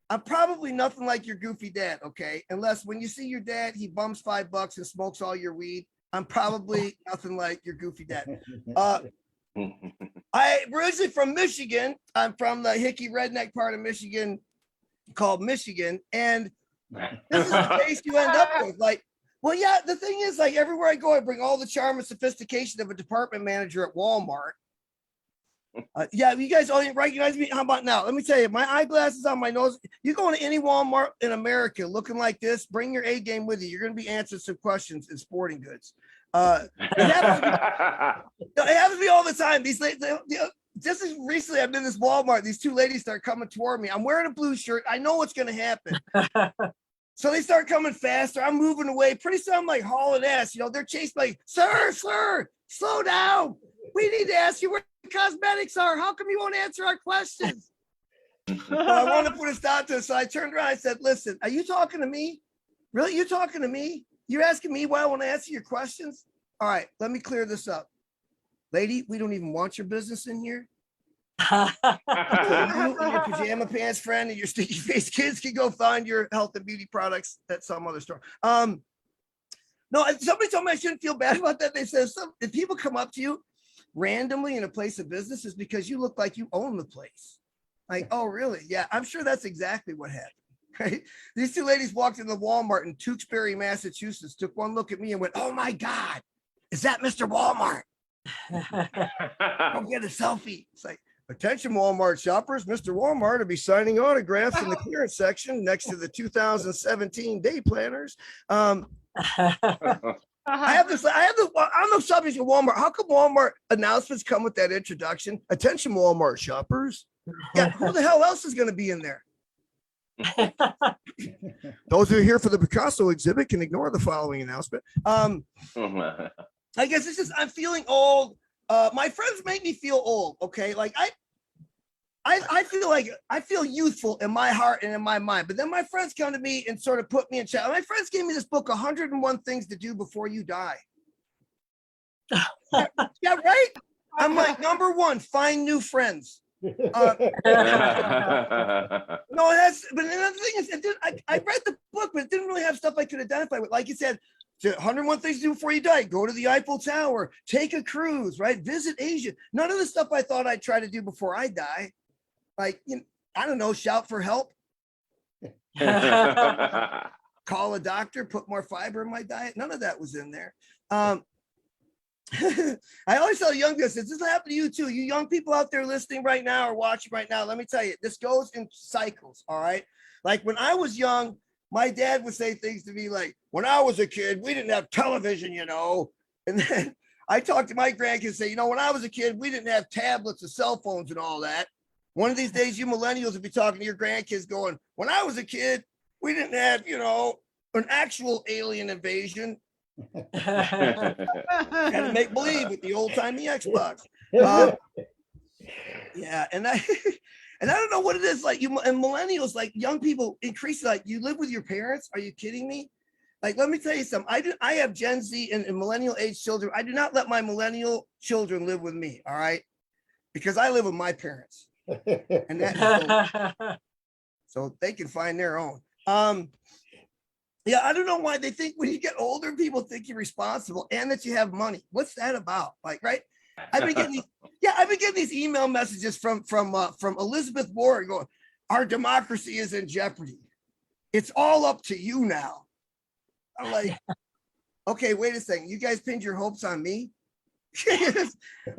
I'm probably nothing like your goofy dad, okay? Unless when you see your dad, he bums $5 and smokes all your weed. I'm probably nothing like your goofy dad. I'm originally from Michigan. I'm from the hickey redneck part of Michigan called Michigan. And this is the face you end up with. Like, well, yeah, the thing is, like, everywhere I go, I bring all the charm and sophistication of a department manager at Walmart. Yeah, you guys all recognize me. How about now? Let me tell you, my eyeglasses on my nose. You go into any Walmart in America looking like this, bring your A game with you. You're going to be answering some questions in sporting goods. It happens to me all the time. These ladies, this is recently, I'm in this Walmart. These two ladies start coming toward me. I'm wearing a blue shirt. I know what's going to happen. So they start coming faster. I'm moving away. Pretty soon I'm like hauling ass. You know, they're chasing like, sir, slow down. We need to ask you where cosmetics are. How come you won't answer our questions? So I want to put a stop to it. So I turned around. I said, listen, are you talking to me? Really? You talking to me? You're asking me why I want to answer your questions? All right, let me clear this up. Lady, we don't even want your business in here. You and your pajama pants friend and your sticky face kids can go find your health and beauty products at some other store. No, somebody told me I shouldn't feel bad about that. They said if people come up to you randomly in a place of business, it's because you look like you own the place. Like, oh, really? Yeah, I'm sure that's exactly what happened. Right? These two ladies walked into Walmart in Tewksbury, Massachusetts, took one look at me and went, oh my God, is that Mr. Walmart? Go get a selfie. It's like, attention Walmart shoppers, Mr. Walmart will be signing autographs in the clearance section next to the 2017 day planners. I have on the subject of Walmart. How come Walmart announcements come with that introduction? Attention Walmart shoppers. Yeah, who the hell else is going to be in there? Those who are here for the Picasso exhibit can ignore the following announcement. I guess it's just I'm feeling old. My friends make me feel old. Okay, like I feel like I feel youthful in my heart and in my mind. But then my friends come to me and sort of put me in chat. My friends gave me this book, 101 Things to Do Before You Die. Yeah, right. I'm like, number one, find new friends. No, that's, but another thing is, I read the book, but it didn't really have stuff I could identify with. Like you said, 101 things to do before you die. Go to the Eiffel Tower, take a cruise, right? Visit Asia. None of the stuff I thought I'd try to do before I die. Like, you know, I don't know, shout for help. Call a doctor, put more fiber in my diet. None of that was in there. I always tell young people, this has happened to you too. You young people out there listening right now or watching right now, let me tell you, this goes in cycles, all right? Like when I was young, my dad would say things to me like, when I was a kid, we didn't have television, you know? And then I talked to my grandkids and say, you know, when I was a kid, we didn't have tablets and cell phones and all that. One of these days, you millennials will be talking to your grandkids going, when I was a kid, we didn't have, you know, an actual alien invasion. Had to make believe with the old timey Xbox. Yeah, and I don't know what it is like. You and millennials, like young people, increase like you live with your parents. Are you kidding me? Like, let me tell you something. I have Gen Z and millennial age children. I do not let my millennial children live with me. All right, because I live with my parents, and that so they can find their own. Yeah, I don't know why they think when you get older, people think you're responsible and that you have money. What's that about? Like, right? I've been getting these email messages from Elizabeth Warren going, our democracy is in jeopardy. It's all up to you now. I'm like, okay, wait a second. You guys pinned your hopes on me?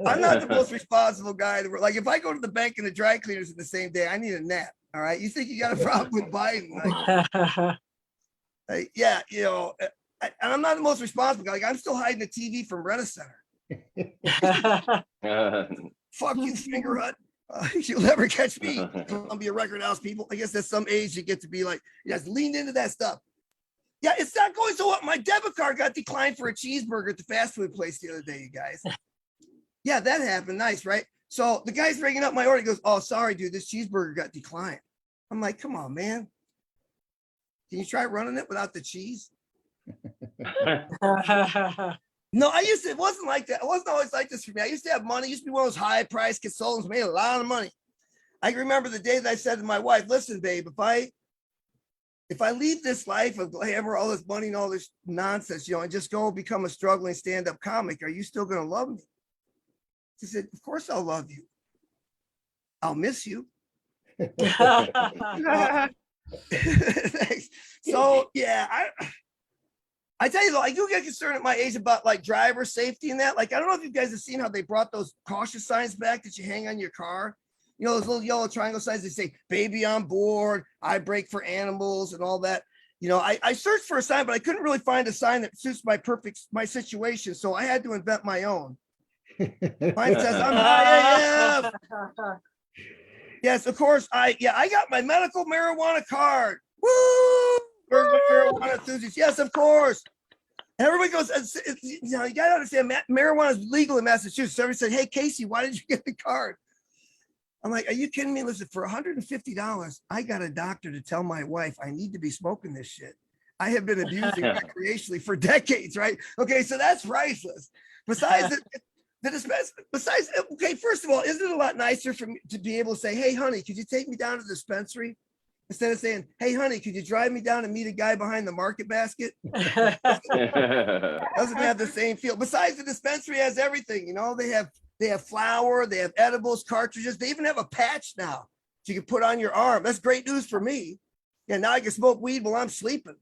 I'm not the most responsible guy in the world. Like if I go to the bank and the dry cleaners in the same day, I need a nap. All right. You think you got a problem with Biden? Like, yeah, you know, and I'm not the most responsible guy. Like I'm still hiding the TV from Rent-A-Center. Fuck you, Finger Hut. You'll never catch me. I'll be a record house people. I guess at some age you get to be like, you guys leaned into that stuff. Yeah, it's not going so well. My debit card got declined for a cheeseburger at the fast food place the other day, you guys. Yeah, that happened. Nice, right? So the guy's ringing up my order. He goes, oh, sorry, dude, this cheeseburger got declined. I'm like, come on, man. Can you try running it without the cheese? No, it wasn't like that. It wasn't always like this for me. I used to have money. I used to be one of those high price consultants, made a lot of money. I remember the day that I said to my wife, listen, babe, if I leave this life of glamour, all this money and all this nonsense, and just go become a struggling stand-up comic, are you still going to love me? She said, of course I'll love you. I'll miss you. Thanks. So yeah, I tell you though, I do get concerned at my age about like driver safety and that. Like, I don't know if you guys have seen how they brought those caution signs back that you hang on your car. Those little yellow triangle signs, they say baby on board, I brake for animals and all that. I searched for a sign, but I couldn't really find a sign that suits my situation. So I had to invent my own. Mine says I'm high AF. Yes, of course. I got my medical marijuana card. Woo! Where's my marijuana enthusiast? Yes, of course. And everybody goes, you got to understand, marijuana is legal in Massachusetts. So everybody said, hey, Casey, why did you get the card? I'm like, are you kidding me? Listen, for $150, I got a doctor to tell my wife I need to be smoking this shit. I have been abusing recreationally for decades, right? Okay, so that's priceless. Besides okay, first of all, isn't it a lot nicer for me to be able to say, hey, honey, could you take me down to the dispensary? Instead of saying, hey, honey, could you drive me down and meet a guy behind the market basket? Doesn't have the same feel. Besides, the dispensary has everything. They have flour, they have edibles, cartridges. They even have a patch now that you can put on your arm. That's great news for me. Yeah, now I can smoke weed while I'm sleeping.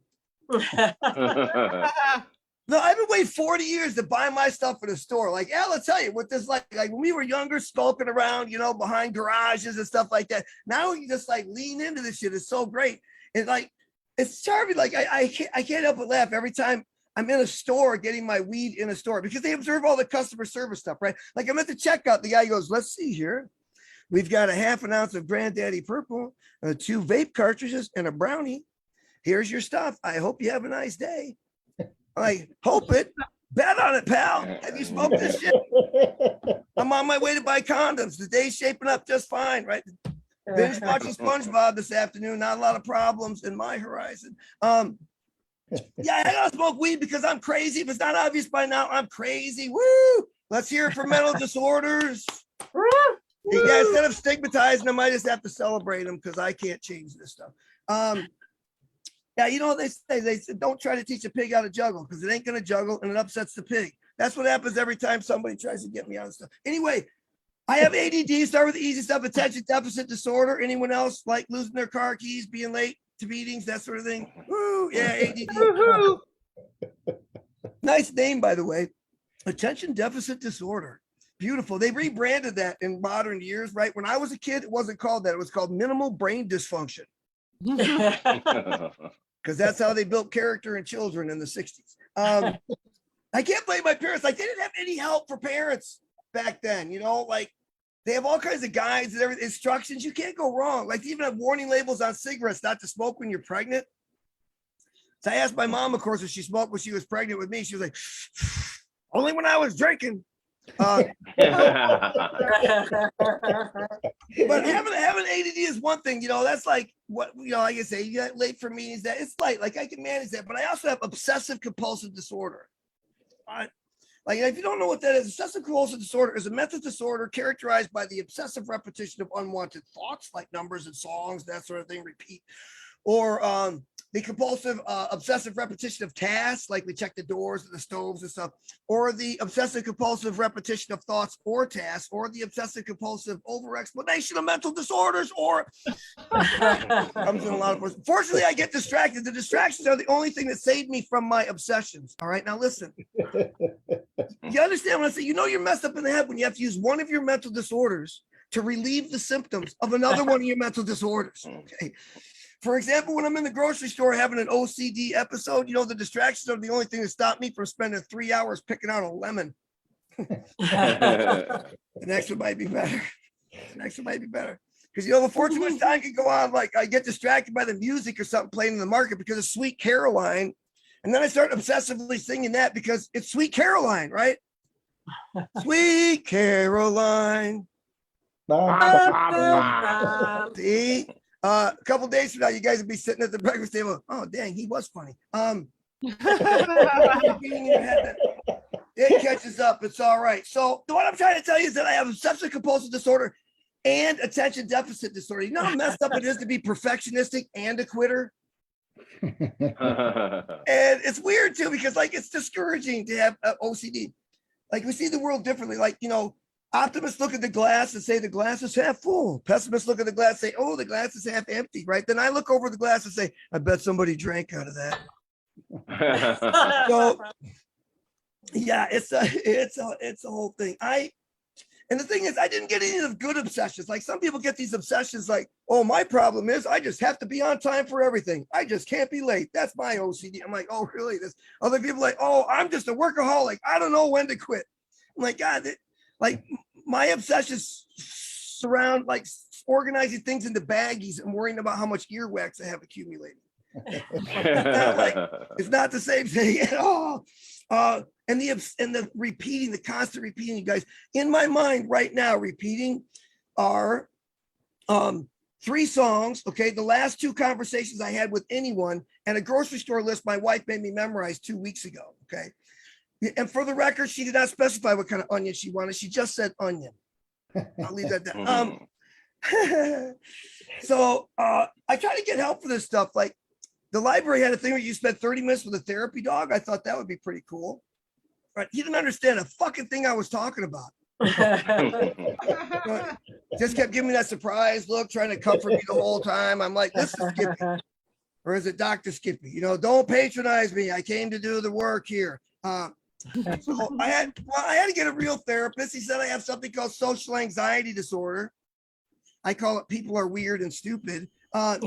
No, I've been waiting 40 years to buy my stuff in a store. Like, I'll tell you what this like when we were younger, skulking around, behind garages and stuff like that. Now you just like lean into this shit. It's so great. And like, it's charming. Like I can't help but laugh every time I'm in a store getting my weed in a store because they observe all the customer service stuff, right? Like I'm at the checkout. The guy goes, let's see here. We've got a half an ounce of Granddaddy Purple, 2 vape cartridges and a brownie. Here's your stuff. I hope you have a nice day. I hope it. Bet on it, pal. Have you smoked this shit? I'm on my way to buy condoms. The day's shaping up just fine, right? Binge watching SpongeBob this afternoon. Not a lot of problems in my horizon. Yeah, I gotta smoke weed because I'm crazy. If it's not obvious by now, I'm crazy. Woo! Let's hear it for mental disorders. Yeah, instead of stigmatizing them, I just have to celebrate them because I can't change this stuff. Yeah, they say don't try to teach a pig how to juggle because it ain't gonna juggle and it upsets the pig. That's what happens every time somebody tries to get me out of stuff. Anyway, I have ADD. Start with the easy stuff: attention deficit disorder. Anyone else like losing their car keys, being late to meetings, that sort of thing? Woo, yeah, ADD. Nice name, by the way. Attention deficit disorder. Beautiful. They rebranded that in modern years, right? When I was a kid, it wasn't called that. It was called minimal brain dysfunction. Because that's how they built character in children in the 60s. I can't blame my parents. Like, they didn't have any help for parents back then, like they have all kinds of guides and everything, instructions. You can't go wrong. Like, they even have warning labels on cigarettes not to smoke when you're pregnant. So I asked my mom, of course, if she smoked when she was pregnant with me. She was like, only when I was drinking. But having ADD is one thing, that's like what, like I say, you get late for meetings, that it's light, like I can manage that. But I also have obsessive compulsive disorder. Like, if you don't know what that is, obsessive compulsive disorder is a mental disorder characterized by the obsessive repetition of unwanted thoughts, like numbers and songs, that sort of thing, repeat, or the compulsive obsessive repetition of tasks, like we check the doors and the stoves and stuff, or the obsessive compulsive repetition of thoughts or tasks, or the obsessive compulsive over explanation of mental disorders, or comes in a lot of places. Fortunately, I get distracted. The distractions are the only thing that saved me from my obsessions. All right, now listen. You understand when I say, you're messed up in the head when you have to use one of your mental disorders to relieve the symptoms of another one of your mental disorders. Okay. For example, when I'm in the grocery store having an OCD episode, the distractions are the only thing that stop me from spending 3 hours picking out a lemon. The next one might be better. Because, before too much time can go on, like I get distracted by the music or something playing in the market because of Sweet Caroline. And then I start obsessively singing that because it's Sweet Caroline, right? Sweet Caroline. See? A couple days from now, you guys will be sitting at the breakfast table. Oh, dang, he was funny. It catches up. It's all right. So what I'm trying to tell you is that I have obsessive compulsive disorder and attention deficit disorder. You know how messed up it is to be perfectionistic and a quitter? And it's weird too, because like it's discouraging to have OCD. Like we see the world differently. Like, you know, optimists look at the glass and say the glass is half full. Pessimists look at the glass and say, oh, the glass is half empty, right? Then I look over the glass and say, I bet somebody drank out of that. So yeah, it's a whole thing. And the thing is, I didn't get any of the good obsessions. Like some people get these obsessions like, oh, my problem is I just have to be on time for everything. I just can't be late. That's my OCD. I'm like, oh, really? This other people like, oh, I'm just a workaholic. I don't know when to quit. I'm like, God, like my obsessions surround like organizing things into baggies and worrying about how much earwax I have accumulated. It's not the same thing at all. And the repeating, the constant repeating, you guys, in my mind right now, repeating are 3 songs. Okay. The last 2 conversations I had with anyone and a grocery store list my wife made me memorize 2 weeks ago. Okay. And for the record, she did not specify what kind of onion she wanted. She just said onion. I'll leave that there. So I try to get help for this stuff. Like the library had a thing where you spent 30 minutes with a therapy dog. I thought that would be pretty cool. Right. He didn't understand a fucking thing I was talking about. Just kept giving me that surprise look, trying to comfort me the whole time. I'm like, this is Skippy. Or is it Dr. Skippy? You know, don't patronize me. I came to do the work here. So I had to get a real therapist. He said I have something called social anxiety disorder. I call it people are weird and stupid. But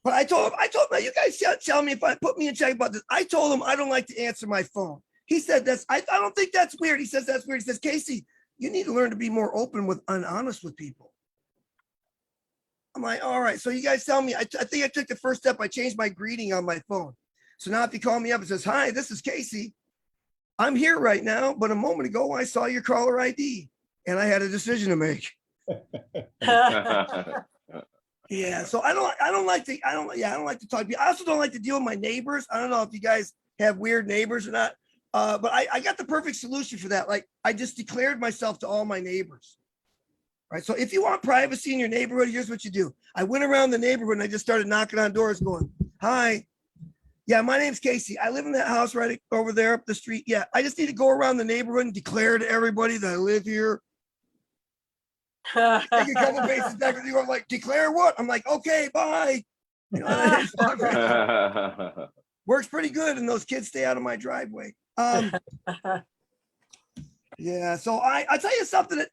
I told him, you guys tell me if I put me in check about this. I told him I don't like to answer my phone. He said I don't think that's weird. He says that's weird. He says, Casey, you need to learn to be more open and honest with people. I'm like, all right. So you guys tell me, I think I took the first step. I changed my greeting on my phone. So now if you call me up and says, hi, this is Casey. I'm here right now, but a moment ago I saw your caller ID and I had a decision to make. Yeah, so I don't like to talk to you. I also don't like to deal with my neighbors. I don't know if you guys have weird neighbors or not, but I got the perfect solution for that. Like I just declared myself to all my neighbors. Right. So if you want privacy in your neighborhood, here's what you do. I went around the neighborhood and I just started knocking on doors going, hi. Yeah, my name's Casey. I live in that house right over there up the street. Yeah, I just need to go around the neighborhood and declare to everybody that I live here. Take a couple paces back and I'm like, declare what? I'm like, okay, bye. You know, works pretty good, and those kids stay out of my driveway. Yeah, so I tell you something that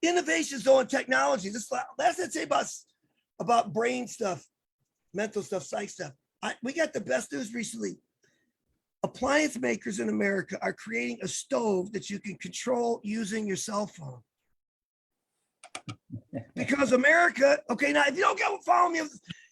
innovations though in technology. This last I'd say about brain stuff, mental stuff, psych stuff. We got the best news recently. Appliance makers in America are creating a stove that you can control using your cell phone. Because America, okay, now if you don't get follow me,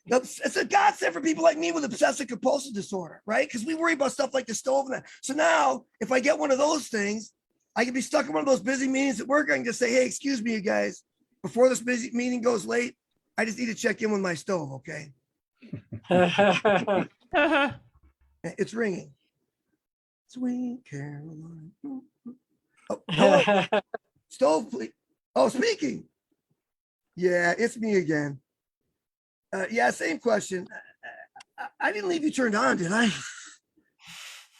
it's a godsend for people like me with obsessive compulsive disorder, right? Because we worry about stuff like the stove and that. So now, if I get one of those things, I can be stuck in one of those busy meetings at work. I can just say, hey, excuse me, you guys, before this busy meeting goes late, I just need to check in with my stove, okay? It's ringing. Sweet Caroline. Oh, hello. Stove, please. Oh, speaking. Yeah, it's me again. Yeah, same question. I didn't leave you turned on, did I?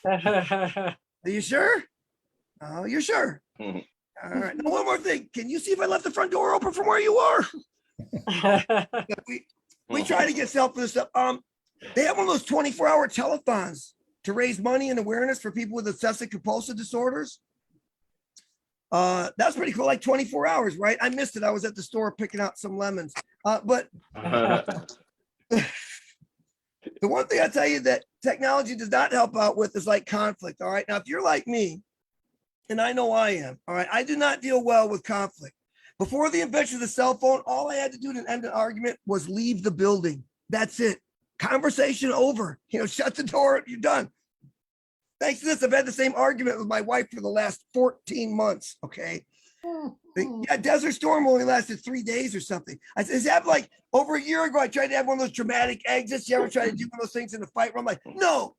Are you sure? Oh, you're sure? All right. Now, one more thing. Can you see if I left the front door open from where you are? We try to get help for this stuff. They have one of those 24-hour telethons to raise money and awareness for people with obsessive compulsive disorders. That's pretty cool, like 24 hours, right? I missed it. I was at the store picking out some lemons. But the one thing I tell you that technology does not help out with is like conflict. All right. Now, if you're like me, and I know I am, all right, I do not deal well with conflict. Before the invention of the cell phone, all I had to do to end an argument was leave the building. That's it. Conversation over. You know, shut the door. You're done. Thanks to this, I've had the same argument with my wife for the last 14 months. Okay. Yeah, Desert Storm only lasted 3 days or something. I said, like over a year ago, I tried to have one of those dramatic exits. You ever try to do one of those things in a fight where I'm like, no,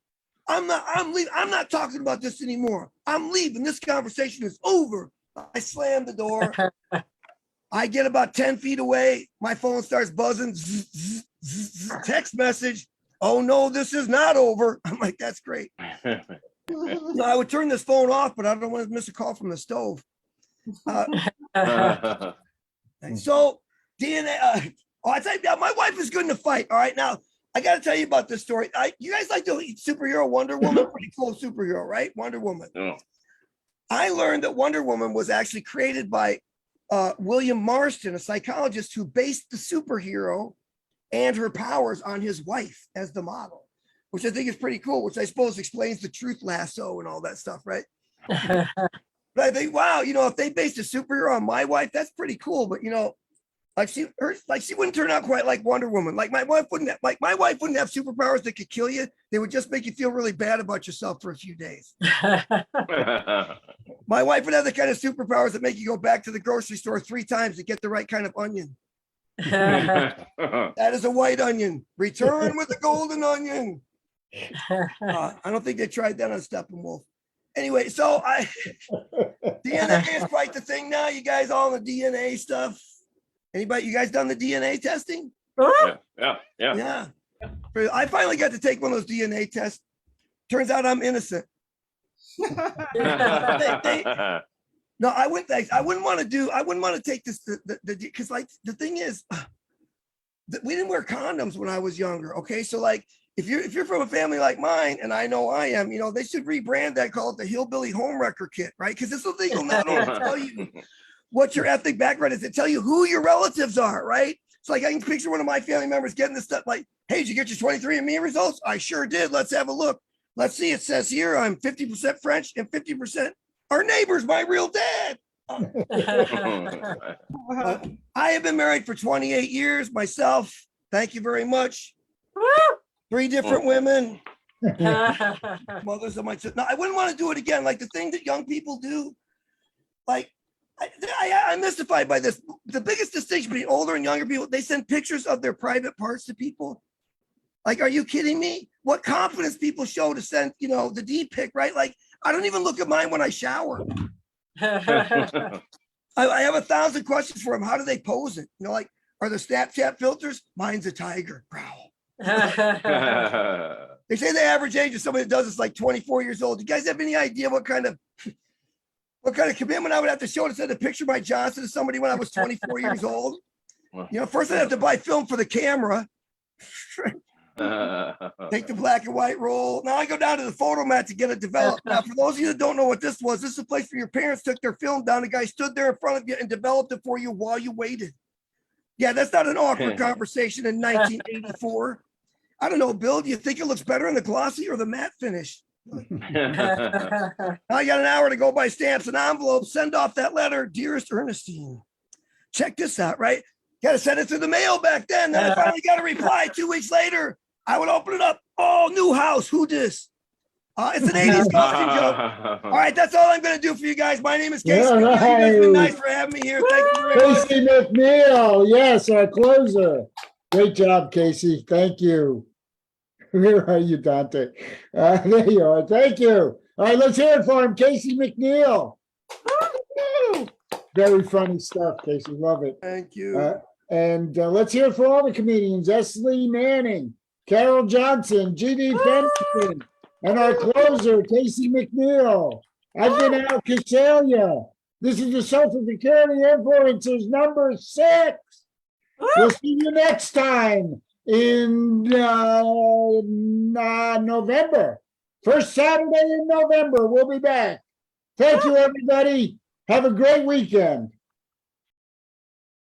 I'm leaving. I'm not talking about this anymore. I'm leaving. This conversation is over. I slam the door. I get about 10 feet away. My phone starts buzzing. Zzz, zzz, zzz, text message. oh no, this is not over. I'm like, that's great. No, I would turn this phone off, but I don't want to miss a call from the stove. So DNA. I tell you, my wife is good in a fight. All right, now I got to tell you about this story. You guys like the superhero Wonder Woman? Pretty cool superhero, right? Wonder Woman. Oh. I learned that Wonder Woman was actually created by William Marston, a psychologist who based the superhero and her powers on his wife as the model, which I think is pretty cool, which I suppose explains the truth lasso and all that stuff, right? But I think, wow, if they based a superhero on my wife, that's pretty cool. But she wouldn't turn out quite like Wonder Woman. Like my wife wouldn't have superpowers that could kill you. They would just make you feel really bad about yourself for a few days. My wife would have the kind of superpowers that make you go back to the grocery store 3 times to get the right kind of onion. That is a white onion. Return with the golden onion. I don't think they tried that on Steppenwolf. Anyway, so DNA is quite the thing now. You guys all in the DNA stuff. Anybody, you guys done the DNA testing? Yeah. I finally got to take one of those DNA tests. Turns out I'm innocent. No, I wouldn't want to take this because like the thing is, we didn't wear condoms when I was younger. Okay, so like if you're from a family like mine, and I know I am, they should rebrand that, call it the Hillbilly Homewrecker Kit, right? Because this will not only tell you what your ethnic background is, it tell you who your relatives are, right? So like I can picture one of my family members getting this stuff like, hey, did you get your 23andMe results? I sure did. Let's have a look. Let's see. It says here I'm 50% French and 50% our neighbor's my real dad. I have been married for 28 years myself. Thank you very much. 3 different women. Mothers of my children. No, I wouldn't want to do it again. Like the thing that young people do, like I'm mystified by this. The biggest distinction between older and younger people, they send pictures of their private parts to people. Like, are you kidding me? What confidence people show to send, the D pic, right? Like, I don't even look at mine when I shower. I have 1,000 questions for them. How do they pose it? Like, are there Snapchat filters? Mine's a tiger. Growl. They say the average age of somebody that does this like 24 years old. Do you guys have any idea what kind of commitment I would have to show to send a picture of my Johnson to somebody when I was 24 years old? First I'd have to buy film for the camera. Take the black and white roll. Now I go down to the photo mat to get it developed. Now, for those of you that don't know what this is a place where your parents took their film down. The guy stood there in front of you and developed it for you while you waited. Yeah, that's not an awkward conversation in 1984. I don't know, Bill, do you think it looks better in the glossy or the matte finish? Now I got an hour to go buy stamps and envelopes. Send off that letter, dearest Ernestine. Check this out, right? Got to send it through the mail back then. Then I finally got a reply 2 weeks later. I would open it up. Oh, new house. Who dis? It's an 80s costume joke. All right, that's all I'm going to do for you guys. My name is Casey. All You guys have been right. nice for having me here. Thank you very much. Casey McNeal, yes, our closer. Great job, Casey. Thank you. Where are you, Dante? There you are. Thank you. All right, let's hear it for him, Casey McNeal. Very funny stuff, Casey. Love it. Thank you. And let's hear it for all the comedians. S. Lee Manning, Carol Johnson, G.D. Fenderson, and our closer, Casey McNeal. I've been Al Coseglia. This is the Social Security Influencers number 6. We'll see you next time in November. First Saturday in November, we'll be back. Thank you, everybody. Have a great weekend.